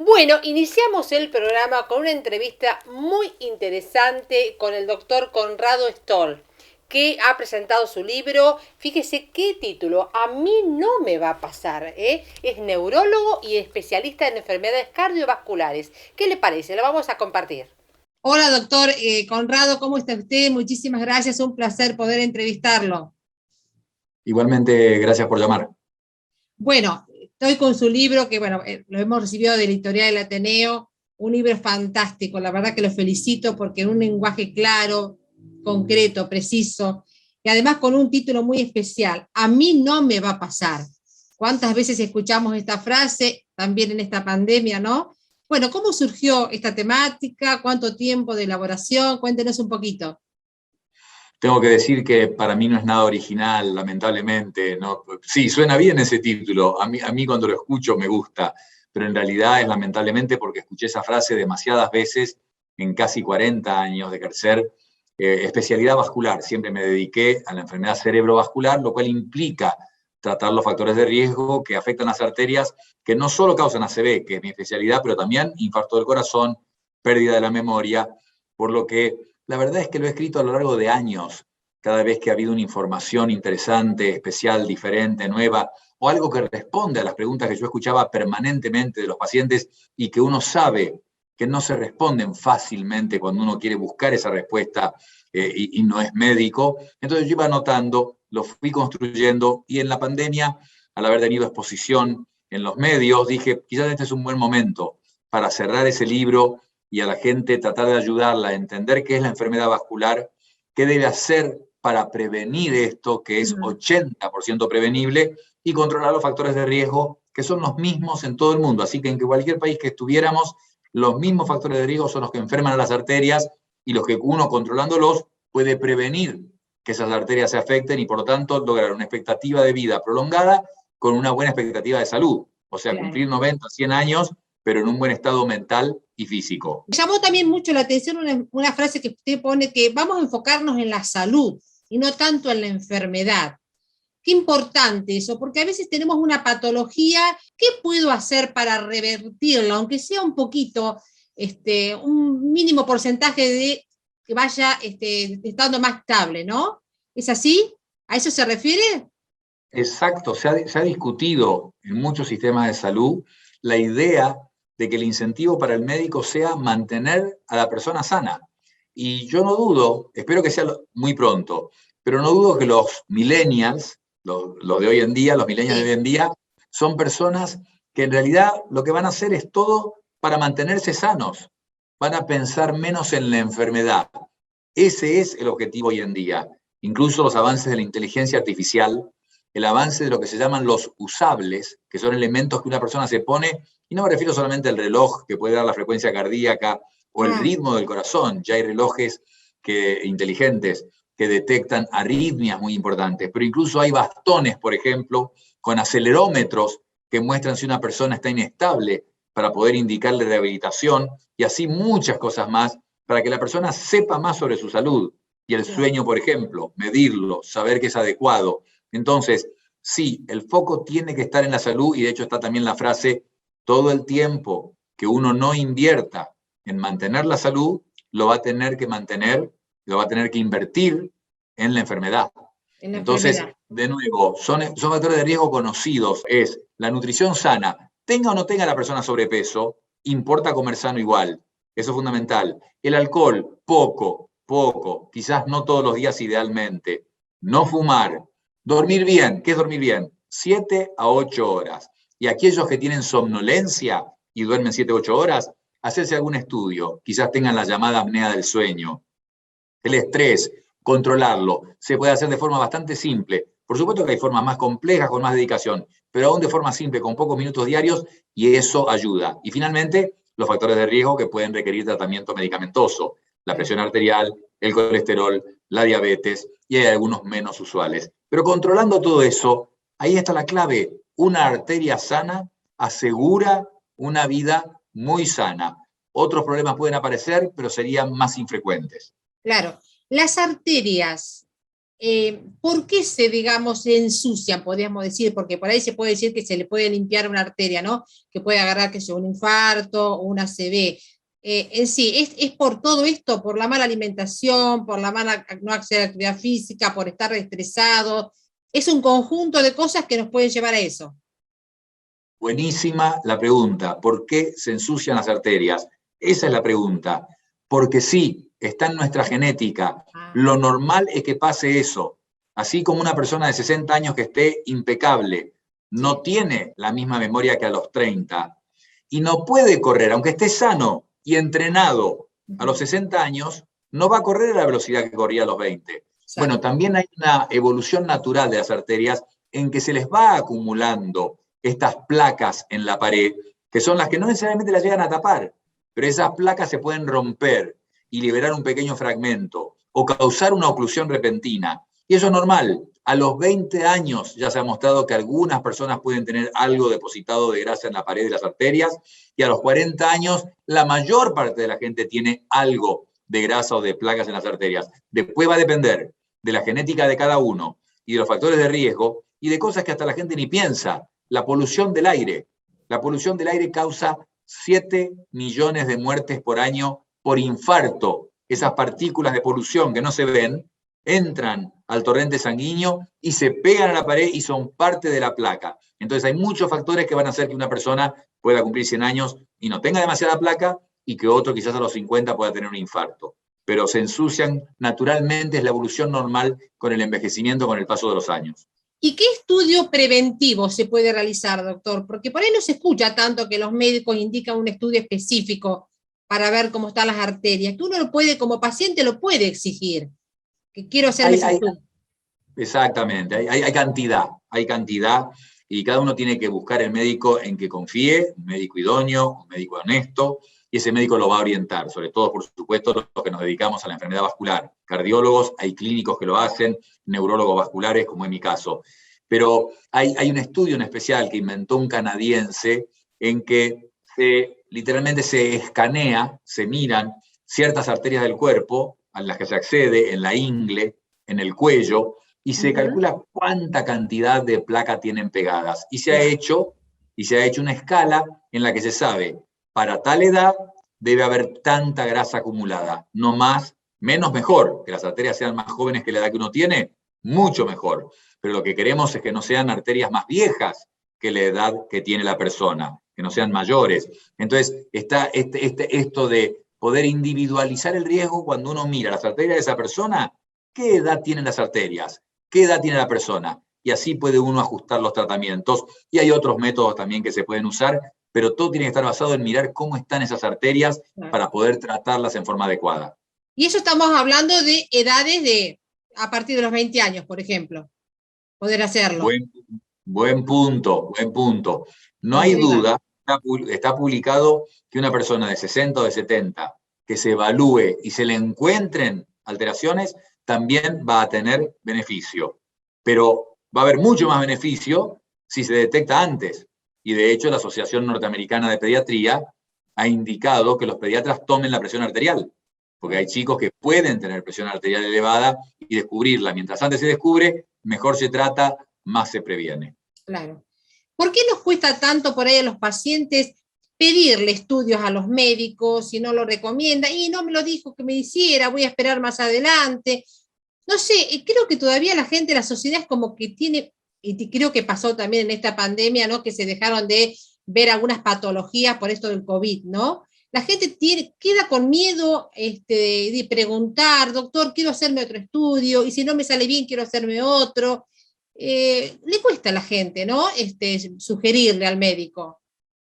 Bueno, iniciamos el programa con una entrevista muy interesante con el doctor Conrado Stoll, que ha presentado su libro. Fíjese qué título, A mí no me va a pasar, ¿eh? Es neurólogo y especialista en enfermedades cardiovasculares. ¿Qué le parece? Lo vamos a compartir. Hola, doctor Conrado, ¿cómo está usted? Muchísimas gracias, un placer poder entrevistarlo. Igualmente, gracias por llamar. Bueno, estoy con su libro, que bueno, lo hemos recibido de la editorial del Ateneo, un libro fantástico, la verdad que lo felicito porque en un lenguaje claro, concreto, preciso, y además con un título muy especial, A mí no me va a pasar. ¿Cuántas veces escuchamos esta frase, también en esta pandemia, no? Bueno, ¿cómo surgió esta temática? ¿Cuánto tiempo de elaboración? Cuéntenos un poquito. Tengo que decir que para mí no es nada original, lamentablemente. ¿No? Sí, suena bien ese título. A mí cuando lo escucho me gusta, pero en realidad es lamentablemente porque escuché esa frase demasiadas veces en casi 40 años de crecer. Especialidad vascular, siempre me dediqué a la enfermedad cerebrovascular, lo cual implica tratar los factores de riesgo que afectan las arterias, que no solo causan ACV, que es mi especialidad, pero también infarto del corazón, pérdida de la memoria, por lo que la verdad es que lo he escrito a lo largo de años, cada vez que ha habido una información interesante, especial, diferente, nueva, o algo que responde a las preguntas que yo escuchaba permanentemente de los pacientes y que uno sabe que no se responden fácilmente cuando uno quiere buscar esa respuesta y no es médico. Entonces yo iba anotando, lo fui construyendo y en la pandemia, al haber tenido exposición en los medios, dije, quizás este es un buen momento para cerrar ese libro y a la gente tratar de ayudarla a entender qué es la enfermedad vascular, qué debe hacer para prevenir esto, que es 80% prevenible, y controlar los factores de riesgo, que son los mismos en todo el mundo. Así que en cualquier país que estuviéramos, los mismos factores de riesgo son los que enferman a las arterias y los que uno controlándolos puede prevenir que esas arterias se afecten y por lo tanto lograr una expectativa de vida prolongada con una buena expectativa de salud. O sea, Claro. cumplir 90, 100 años, pero en un buen estado mental y físico. Llamó también mucho la atención una frase que usted pone, que vamos a enfocarnos en la salud y no tanto en la enfermedad. Qué importante eso, porque a veces tenemos una patología. ¿Qué puedo hacer para revertirla, aunque sea un poquito, un mínimo porcentaje de que vaya estando más estable, ¿no? ¿Es así? ¿A eso se refiere? Exacto, se ha discutido en muchos sistemas de salud la idea de que el incentivo para el médico sea mantener a la persona sana. Y yo no dudo, espero que sea muy pronto, pero no dudo que los millennials, los de hoy en día, los millennials de hoy en día, son personas que en realidad lo que van a hacer es todo para mantenerse sanos. Van a pensar menos en la enfermedad. Ese es el objetivo hoy en día. Incluso los avances de la inteligencia artificial, el avance de lo que se llaman los usables, que son elementos que una persona se pone, y no me refiero solamente al reloj que puede dar la frecuencia cardíaca o el ritmo del corazón, ya hay relojes inteligentes que detectan arritmias muy importantes, pero incluso hay bastones, por ejemplo, con acelerómetros que muestran si una persona está inestable para poder indicarle rehabilitación y así muchas cosas más para que la persona sepa más sobre su salud y el sueño, por ejemplo, medirlo, saber que es adecuado. Entonces, sí, el foco tiene que estar en la salud y de hecho está también la frase, todo el tiempo que uno no invierta en mantener la salud, lo va a tener que mantener, lo va a tener que invertir en la enfermedad. En la Entonces, enfermedad. de nuevo, son factores de riesgo conocidos. Es la nutrición sana. Tenga o no tenga la persona sobrepeso, importa comer sano igual. Eso es fundamental. El alcohol, poco, quizás no todos los días idealmente. No fumar. Dormir bien. ¿Qué es dormir bien? 7 a 8 horas. Y aquellos que tienen somnolencia y duermen 7 a 8 horas, hacerse algún estudio. Quizás tengan la llamada apnea del sueño. El estrés, controlarlo, se puede hacer de forma bastante simple. Por supuesto que hay formas más complejas, con más dedicación, pero aún de forma simple, con pocos minutos diarios, y eso ayuda. Y finalmente, los factores de riesgo que pueden requerir tratamiento medicamentoso, la presión arterial, el colesterol, la diabetes, y hay algunos menos usuales. Pero controlando todo eso, ahí está la clave. Una arteria sana asegura una vida muy sana. Otros problemas pueden aparecer, pero serían más infrecuentes. Claro, las arterias, ¿por qué se ensucian, podríamos decir? Porque por ahí se puede decir que se le puede limpiar una arteria, ¿no? Que puede agarrar, que sea un infarto o una ACV. En sí, es por todo esto, por la mala alimentación, por la mala no hacer actividad física, por estar estresado. Es un conjunto de cosas que nos pueden llevar a eso. Buenísima la pregunta. ¿Por qué se ensucian las arterias? Esa es la pregunta. Porque sí, está en nuestra genética. Lo normal es que pase eso. Así como una persona de 60 años que esté impecable, no tiene la misma memoria que a los 30 y no puede correr, aunque esté sano y entrenado a los 60 años, no va a correr a la velocidad que corría a los 20. Bueno, también hay una evolución natural de las arterias en que se les va acumulando estas placas en la pared, que son las que no necesariamente las llegan a tapar, pero esas placas se pueden romper y liberar un pequeño fragmento o causar una oclusión repentina. Y eso es normal. A los 20 años ya se ha mostrado que algunas personas pueden tener algo depositado de grasa en la pared de las arterias y a los 40 años la mayor parte de la gente tiene algo de grasa o de placas en las arterias. Después va a depender de la genética de cada uno y de los factores de riesgo y de cosas que hasta la gente ni piensa. La polución del aire. La polución del aire causa 7 millones de muertes por año por infarto. Esas partículas de polución que no se ven entran al torrente sanguíneo y se pegan a la pared y son parte de la placa. Entonces hay muchos factores que van a hacer que una persona pueda cumplir 100 años y no tenga demasiada placa y que otro quizás a los 50 pueda tener un infarto. Pero se ensucian naturalmente, es la evolución normal con el envejecimiento, con el paso de los años. ¿Y qué estudio preventivo se puede realizar, doctor? Porque por ahí no se escucha tanto que los médicos indican un estudio específico para ver cómo están las arterias, que uno lo puede, como paciente, lo puede exigir, que quiero hacerme ese estudio. Exactamente, hay cantidad, y cada uno tiene que buscar el médico en que confíe, un médico idóneo, un médico honesto, y ese médico lo va a orientar, sobre todo, por supuesto, los que nos dedicamos a la enfermedad vascular. Cardiólogos, hay clínicos que lo hacen, neurólogos vasculares, como en mi caso. Pero hay un estudio en especial que inventó un canadiense en que literalmente se escanea, se miran ciertas arterias del cuerpo a las que se accede en la ingle, en el cuello, y se calcula cuánta cantidad de placa tienen pegadas. Y se ha hecho una escala en la que se sabe, para tal edad debe haber tanta grasa acumulada, no más, menos mejor, que las arterias sean más jóvenes que la edad que uno tiene, mucho mejor. Pero lo que queremos es que no sean arterias más viejas que la edad que tiene la persona, que no sean mayores. Entonces, está esto de poder individualizar el riesgo cuando uno mira las arterias de esa persona, ¿qué edad tienen las arterias? ¿Qué edad tiene la persona? Y así puede uno ajustar los tratamientos. Y hay otros métodos también que se pueden usar, pero todo tiene que estar basado en mirar cómo están esas arterias para poder tratarlas en forma adecuada. Y eso estamos hablando de edades a partir de los 20 años, por ejemplo, poder hacerlo. Buen punto. No hay duda, está publicado que una persona de 60 o de 70 que se evalúe y se le encuentren alteraciones, también va a tener beneficio. Pero va a haber mucho más beneficio si se detecta antes. Y de hecho la Asociación Norteamericana de Pediatría ha indicado que los pediatras tomen la presión arterial, porque hay chicos que pueden tener presión arterial elevada y descubrirla. Mientras antes se descubre, mejor se trata, más se previene. Claro. ¿Por qué nos cuesta tanto por ahí a los pacientes pedirle estudios a los médicos si no lo recomienda? Y no me lo dijo que me hiciera, voy a esperar más adelante. No sé, creo que todavía la gente, la sociedad es como que tiene, y creo que pasó también en esta pandemia, ¿no? Que se dejaron de ver algunas patologías por esto del COVID, ¿no? La gente queda con miedo de preguntar, doctor, quiero hacerme otro estudio, y si no me sale bien, quiero hacerme otro. Le cuesta a la gente, ¿no? Sugerirle al médico,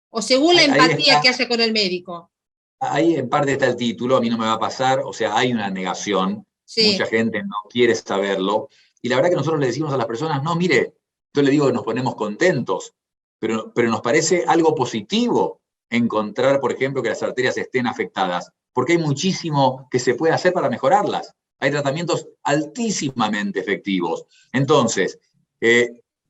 o según la empatía que haya con el médico. Ahí en parte está el título, a mí no me va a pasar, o sea, hay una negación, mucha gente no quiere saberlo, y la verdad que nosotros le decimos a las personas, no, mire, yo le digo que nos ponemos contentos, pero nos parece algo positivo encontrar, por ejemplo, que las arterias estén afectadas, porque hay muchísimo que se puede hacer para mejorarlas. Hay tratamientos altísimamente efectivos. Entonces,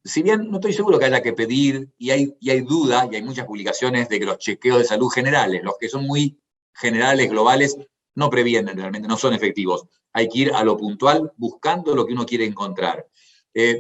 si bien no estoy seguro que haya que pedir, y hay duda, y hay muchas publicaciones de que los chequeos de salud generales, los que son muy generales, globales, no previenen realmente, no son efectivos. Hay que ir a lo puntual buscando lo que uno quiere encontrar.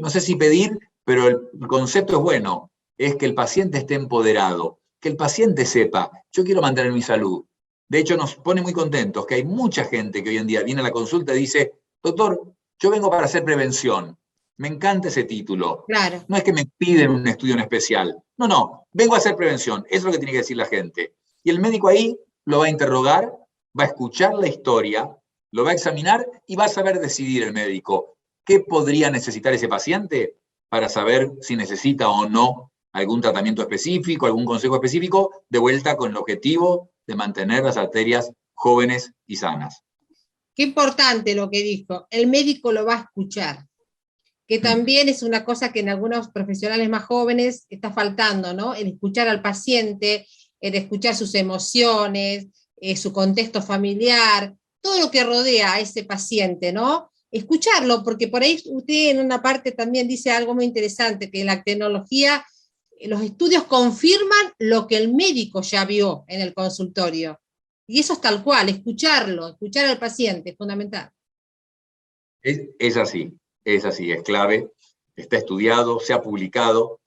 No sé si pedir, pero el concepto es bueno, es que el paciente esté empoderado, que el paciente sepa, yo quiero mantener mi salud. De hecho, nos pone muy contentos que hay mucha gente que hoy en día viene a la consulta y dice, doctor, yo vengo para hacer prevención. Me encanta ese título. Claro. No es que me piden un estudio en especial. No, no, vengo a hacer prevención. Eso es lo que tiene que decir la gente. Y el médico ahí lo va a interrogar, va a escuchar la historia, lo va a examinar y va a saber decidir el médico qué podría necesitar ese paciente para saber si necesita o no algún tratamiento específico, algún consejo específico, de vuelta con el objetivo de mantener las arterias jóvenes y sanas. Qué importante lo que dijo. El médico lo va a escuchar, que también es una cosa que en algunos profesionales más jóvenes está faltando, ¿no? El escuchar al paciente, el escuchar sus emociones, su contexto familiar, todo lo que rodea a ese paciente, ¿no? Escucharlo, porque por ahí usted en una parte también dice algo muy interesante, que la tecnología, los estudios confirman lo que el médico ya vio en el consultorio. Y eso es tal cual, escucharlo, escuchar al paciente, es fundamental. Es así, es clave, está estudiado, se ha publicado,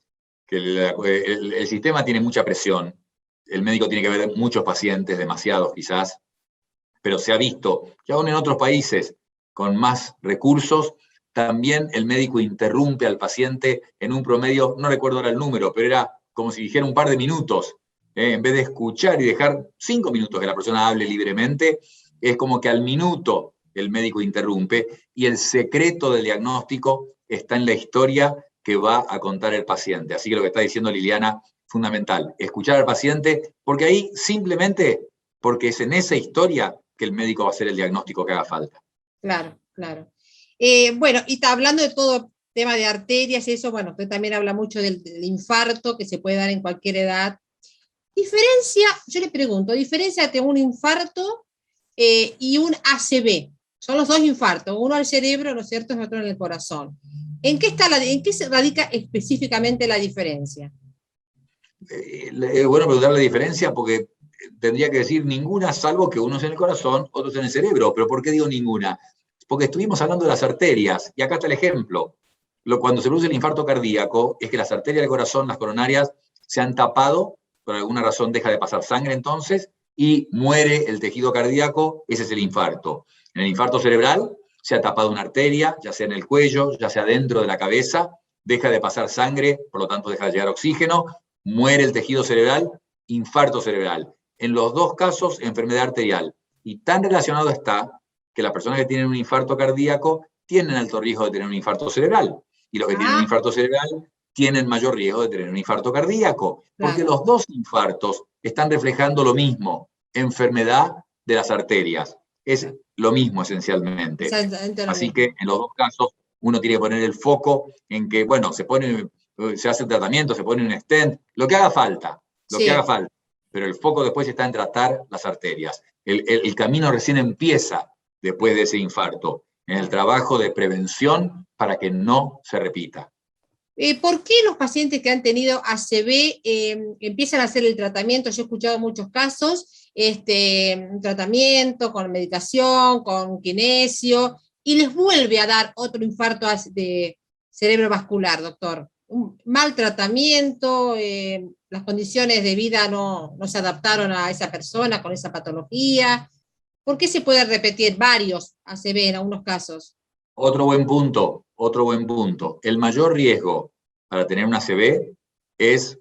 que el sistema tiene mucha presión, el médico tiene que ver muchos pacientes, demasiados quizás, pero se ha visto que aún en otros países con más recursos, también el médico interrumpe al paciente en un promedio, no recuerdo ahora el número, pero era como si dijera un par de minutos, en vez de escuchar y dejar 5 minutos que la persona hable libremente, es como que al minuto el médico interrumpe y el secreto del diagnóstico está en la historia que va a contar el paciente. Así que lo que está diciendo Liliana, fundamental, escuchar al paciente, porque ahí simplemente, porque es en esa historia que el médico va a hacer el diagnóstico que haga falta. Claro, claro. Bueno, y está hablando de todo tema de arterias y eso, bueno, usted también habla mucho del infarto que se puede dar en cualquier edad. Diferencia, yo le pregunto, diferencia entre un infarto y un ACV. Son los dos infartos, uno al cerebro, ¿no es cierto?, y otro en el corazón. ¿En qué se radica específicamente la diferencia? Bueno preguntar la diferencia porque tendría que decir ninguna, salvo que uno es en el corazón, otros en el cerebro. ¿Pero por qué digo ninguna? Porque estuvimos hablando de las arterias, y acá está el ejemplo. Cuando se produce el infarto cardíaco, es que las arterias del corazón, las coronarias, se han tapado, por alguna razón deja de pasar sangre entonces, y muere el tejido cardíaco, ese es el infarto. En el infarto cerebral se ha tapado una arteria, ya sea en el cuello, ya sea dentro de la cabeza, deja de pasar sangre, por lo tanto deja de llegar oxígeno, muere el tejido cerebral, infarto cerebral. En los dos casos, enfermedad arterial. Y tan relacionado está que las personas que tienen un infarto cardíaco tienen alto riesgo de tener un infarto cerebral. Y los que tienen un infarto cerebral tienen mayor riesgo de tener un infarto cardíaco. Porque los dos infartos están reflejando lo mismo, enfermedad de las arterias. Es lo mismo esencialmente. Así que en los dos casos uno tiene que poner el foco en que, bueno, se hace un tratamiento, se pone un stent, lo que haga falta, pero el foco después está en tratar las arterias. El camino recién empieza después de ese infarto, en el trabajo de prevención para que no se repita. ¿Por qué los pacientes que han tenido ACV empiezan a hacer el tratamiento? Yo he escuchado muchos casos, un tratamiento con medicación, con kinesio, y les vuelve a dar otro infarto de cerebrovascular, doctor. Un mal tratamiento, las condiciones de vida no se adaptaron a esa persona con esa patología. ¿Por qué se puede repetir varios ACV en algunos casos? Otro buen punto. El mayor riesgo para tener un ACV es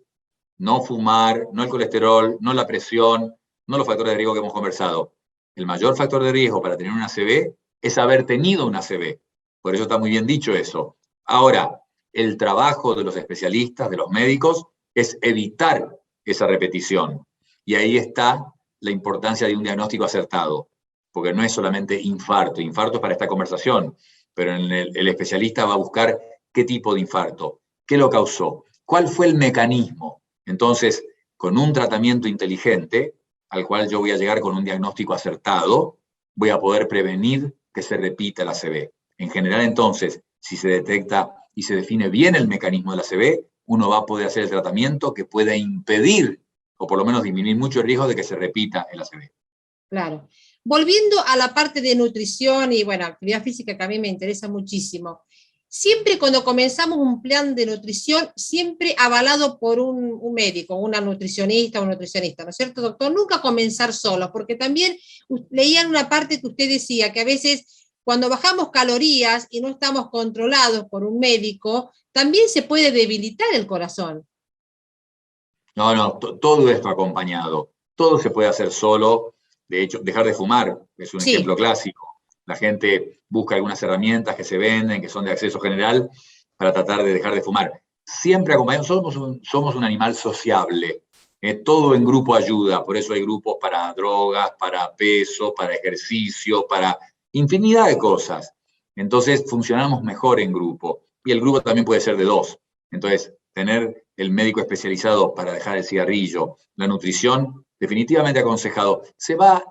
no fumar, no el colesterol, no la presión, no los factores de riesgo que hemos conversado. El mayor factor de riesgo para tener un ACV es haber tenido un ACV. Por eso está muy bien dicho eso. Ahora, el trabajo de los especialistas, de los médicos, es evitar esa repetición. Y ahí está la importancia de un diagnóstico acertado. Porque no es solamente infarto es para esta conversación, pero el especialista va a buscar qué tipo de infarto, qué lo causó, cuál fue el mecanismo. Entonces, con un tratamiento inteligente, al cual yo voy a llegar con un diagnóstico acertado, voy a poder prevenir que se repita el ACV. En general, entonces, si se detecta y se define bien el mecanismo del ACV, uno va a poder hacer el tratamiento que pueda impedir, o por lo menos disminuir mucho el riesgo de que se repita el ACV. Claro. volviendo a la parte de nutrición y, bueno, actividad física que a mí me interesa muchísimo, siempre cuando comenzamos un plan de nutrición, siempre avalado por un médico, una nutricionista o un nutricionista, ¿no es cierto, doctor? Nunca comenzar solos, porque también leía en una parte que usted decía que a veces cuando bajamos calorías y no estamos controlados por un médico, también se puede debilitar el corazón. No, no, todo esto acompañado. Todo se puede hacer solo. De hecho, dejar de fumar es un Sí. ejemplo clásico. La gente busca algunas herramientas que se venden, que son de acceso general, para tratar de dejar de fumar. Siempre acompañados, somos un animal sociable. Todo en grupo ayuda, por eso hay grupos para drogas, para peso, para ejercicio, para infinidad de cosas. Entonces funcionamos mejor en grupo. Y el grupo también puede ser de dos. Entonces, tener el médico especializado para dejar el cigarrillo, la nutrición, definitivamente aconsejado. Va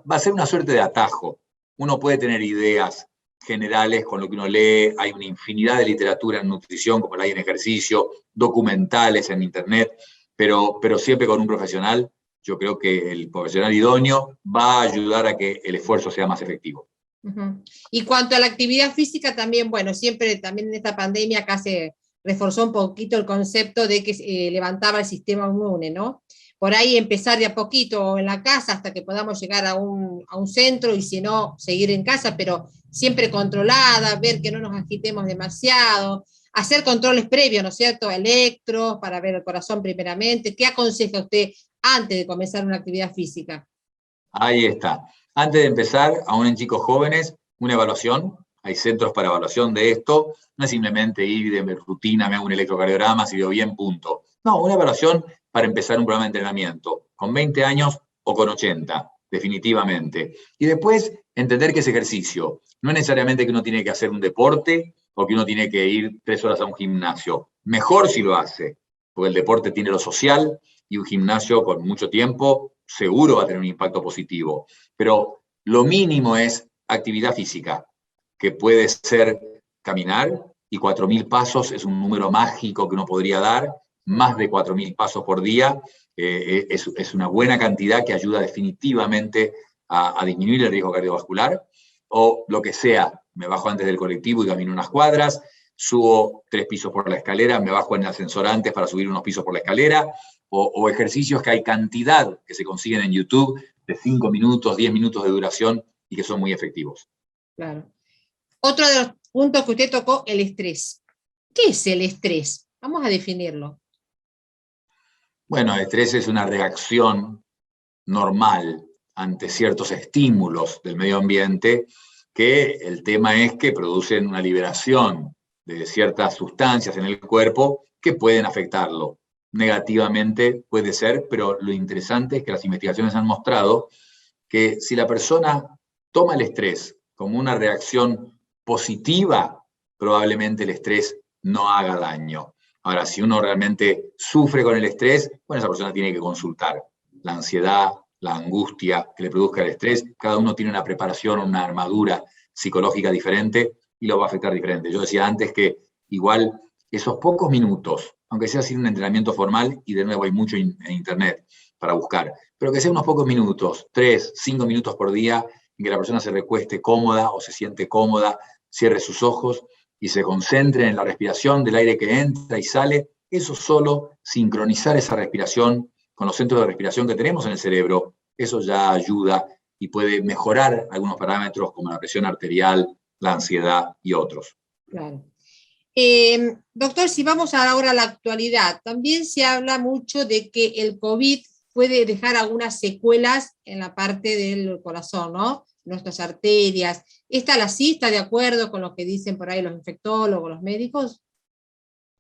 a ser una suerte de atajo. Uno puede tener ideas generales con lo que uno lee, hay una infinidad de literatura en nutrición, como la hay en ejercicio, documentales en internet, pero siempre con un profesional. Yo creo que el profesional idóneo va a ayudar a que el esfuerzo sea más efectivo. Uh-huh. Y cuanto a la actividad física también, bueno, siempre también en esta pandemia acá se reforzó un poquito el concepto de que levantaba el sistema inmune, ¿no? Por ahí empezar de a poquito en la casa hasta que podamos llegar a un centro y si no, seguir en casa, pero siempre controlada, ver que no nos agitemos demasiado, hacer controles previos, ¿no es cierto? Electros, para ver el corazón primeramente. ¿Qué aconseja usted antes de comenzar una actividad física? Ahí está. Antes de empezar, aún en chicos jóvenes, una evaluación. Hay centros para evaluación de esto. No es simplemente ir de rutina, me hago un electrocardiograma, si veo bien, punto. No, una evaluación para empezar un programa de entrenamiento, con 20 años o con 80, definitivamente. Y después, entender que es ejercicio. No es necesariamente que uno tiene que hacer un deporte o que uno tiene que ir 3 horas a un gimnasio. Mejor si lo hace, porque el deporte tiene lo social y un gimnasio con mucho tiempo seguro va a tener un impacto positivo. Pero lo mínimo es actividad física, que puede ser caminar, y 4.000 pasos es un número mágico que uno podría dar, más de 4.000 pasos por día, es una buena cantidad que ayuda definitivamente a disminuir el riesgo cardiovascular, o lo que sea, me bajo antes del colectivo y camino unas cuadras, subo 3 pisos por la escalera, me bajo en el ascensor antes para subir unos pisos por la escalera, o ejercicios que hay cantidad que se consiguen en YouTube de 5 minutos, 10 minutos de duración y que son muy efectivos. Claro. Otro de los puntos que usted tocó, el estrés. ¿Qué es el estrés? Vamos a definirlo. Bueno, el estrés es una reacción normal ante ciertos estímulos del medio ambiente, que el tema es que producen una liberación de ciertas sustancias en el cuerpo que pueden afectarlo. Negativamente puede ser, pero lo interesante es que las investigaciones han mostrado que si la persona toma el estrés como una reacción positiva, probablemente el estrés no haga daño. Ahora, si uno realmente sufre con el estrés, bueno, esa persona tiene que consultar. La ansiedad, la angustia que le produzca el estrés, cada uno tiene una preparación, una armadura psicológica diferente y lo va a afectar diferente. Yo decía antes que igual esos pocos minutos, aunque sea sin un entrenamiento formal, y de nuevo hay mucho en internet para buscar, pero que sea unos pocos minutos, 3, 5 minutos por día, en que la persona se recueste cómoda o se siente cómoda, cierre sus ojos y se concentre en la respiración del aire que entra y sale. Eso solo, sincronizar esa respiración con los centros de respiración que tenemos en el cerebro, eso ya ayuda y puede mejorar algunos parámetros como la presión arterial, la ansiedad y otros. Claro. Doctor, si vamos ahora a la actualidad, también se habla mucho de que el COVID puede dejar algunas secuelas en la parte del corazón, ¿no? Nuestras arterias. ¿Esta la sí está de acuerdo con lo que dicen por ahí los infectólogos, los médicos?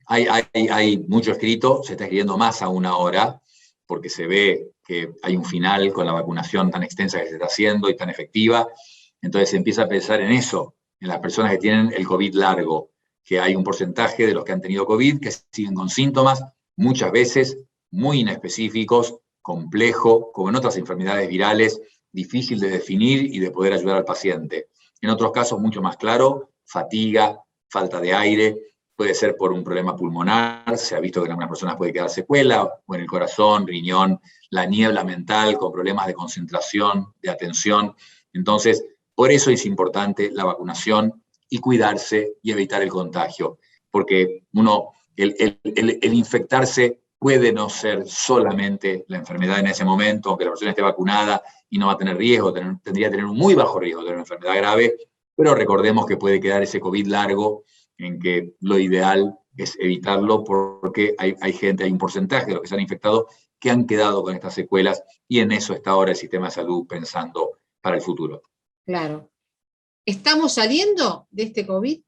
Hay mucho escrito, se está escribiendo más aún ahora, porque se ve que hay un final con la vacunación tan extensa que se está haciendo y tan efectiva. Entonces se empieza a pensar en eso, en las personas que tienen el COVID largo, que hay un porcentaje de los que han tenido COVID que siguen con síntomas, muchas veces muy inespecíficos, complejo, como en otras enfermedades virales, difícil de definir y de poder ayudar al paciente. En otros casos mucho más claro, fatiga, falta de aire, puede ser por un problema pulmonar, se ha visto que en algunas personas puede quedar secuela, o en el corazón, riñón, la niebla mental con problemas de concentración, de atención. Entonces, por eso es importante la vacunación y cuidarse y evitar el contagio, porque el infectarse puede no ser solamente la enfermedad en ese momento, aunque la persona esté vacunada y no va a tener riesgo, tendría que tener un muy bajo riesgo de tener una enfermedad grave, pero recordemos que puede quedar ese COVID largo, en que lo ideal es evitarlo porque hay gente, hay un porcentaje de los que se han infectado que han quedado con estas secuelas y en eso está ahora el sistema de salud pensando para el futuro. Claro. ¿Estamos saliendo de este COVID?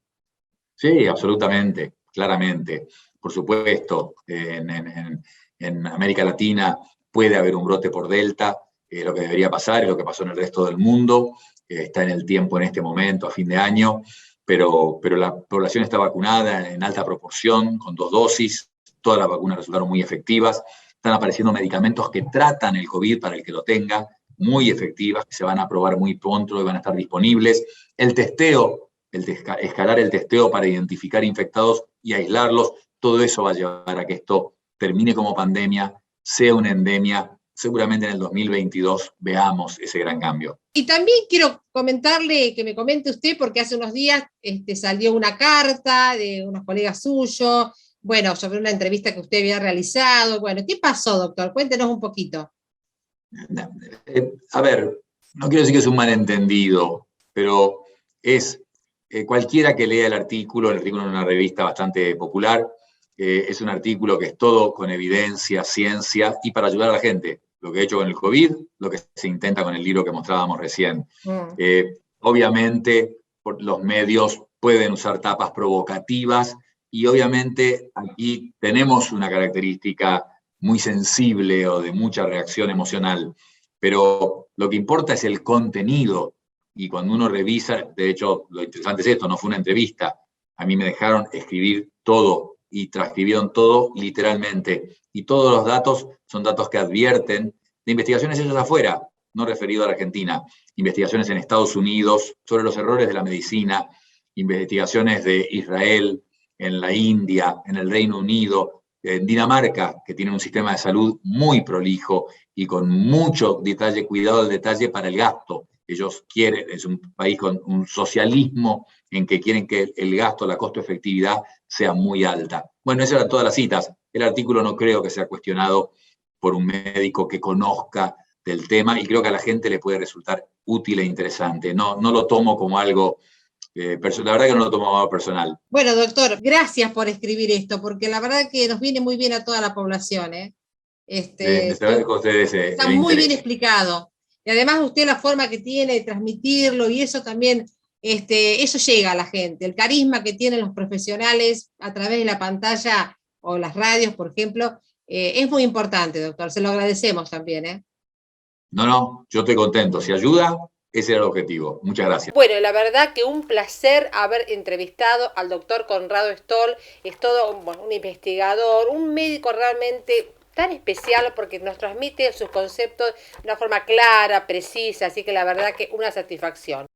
Sí, absolutamente, claramente. Por supuesto, en América Latina puede haber un brote por Delta, lo que debería pasar es lo que pasó en el resto del mundo, está en el tiempo en este momento, a fin de año, pero la población está vacunada en alta proporción, con 2 dosis, todas las vacunas resultaron muy efectivas, están apareciendo medicamentos que tratan el COVID para el que lo tenga, muy efectivas, que se van a probar muy pronto y van a estar disponibles. El testeo, escalar el testeo para identificar infectados y aislarlos, todo eso va a llevar a que esto termine como pandemia, sea una endemia. Seguramente en el 2022 veamos ese gran cambio. Y también quiero comentarle, que me comente usted, porque hace unos días salió una carta de unos colegas suyos, bueno, sobre una entrevista que usted había realizado. Bueno, ¿qué pasó, doctor? Cuéntenos un poquito. A ver, no quiero decir que es un malentendido, pero es cualquiera que lea el artículo en una revista bastante popular, es un artículo que es todo con evidencia, ciencia y para ayudar a la gente. Lo que he hecho con el COVID, lo que se intenta con el libro que mostrábamos recién. Obviamente, los medios pueden usar tapas provocativas y obviamente aquí tenemos una característica muy sensible o de mucha reacción emocional, pero lo que importa es el contenido, y cuando uno revisa, de hecho, lo interesante es esto, no fue una entrevista, a mí me dejaron escribir todo y transcribieron todo literalmente, y todos los datos son datos que advierten de investigaciones hechas afuera, no referido a la Argentina, investigaciones en Estados Unidos sobre los errores de la medicina, investigaciones de Israel, en la India, en el Reino Unido, en Dinamarca, que tiene un sistema de salud muy prolijo y con mucho detalle, cuidado del detalle para el gasto. Ellos quieren, es un país con un socialismo en que quieren que el gasto, la costo-efectividad sea muy alta. Bueno, esas eran todas las citas. El artículo no creo que sea cuestionado por un médico que conozca del tema y creo que a la gente le puede resultar útil e interesante. No lo tomo como algo... la verdad que no lo tomaba personal. Bueno, doctor, gracias por escribir esto, porque la verdad que nos viene muy bien a toda la población. Les agradezco a ustedes está muy bien explicado. Y además usted la forma que tiene de transmitirlo y eso también, eso llega a la gente. El carisma que tienen los profesionales a través de la pantalla o las radios, por ejemplo, es muy importante, doctor. Se lo agradecemos también. No, yo estoy contento. Si ayuda, ese era el objetivo. Muchas gracias. Bueno, la verdad que un placer haber entrevistado al doctor Conrado Stoll. Es todo un investigador, un médico realmente tan especial porque nos transmite sus conceptos de una forma clara, precisa. Así que la verdad que una satisfacción.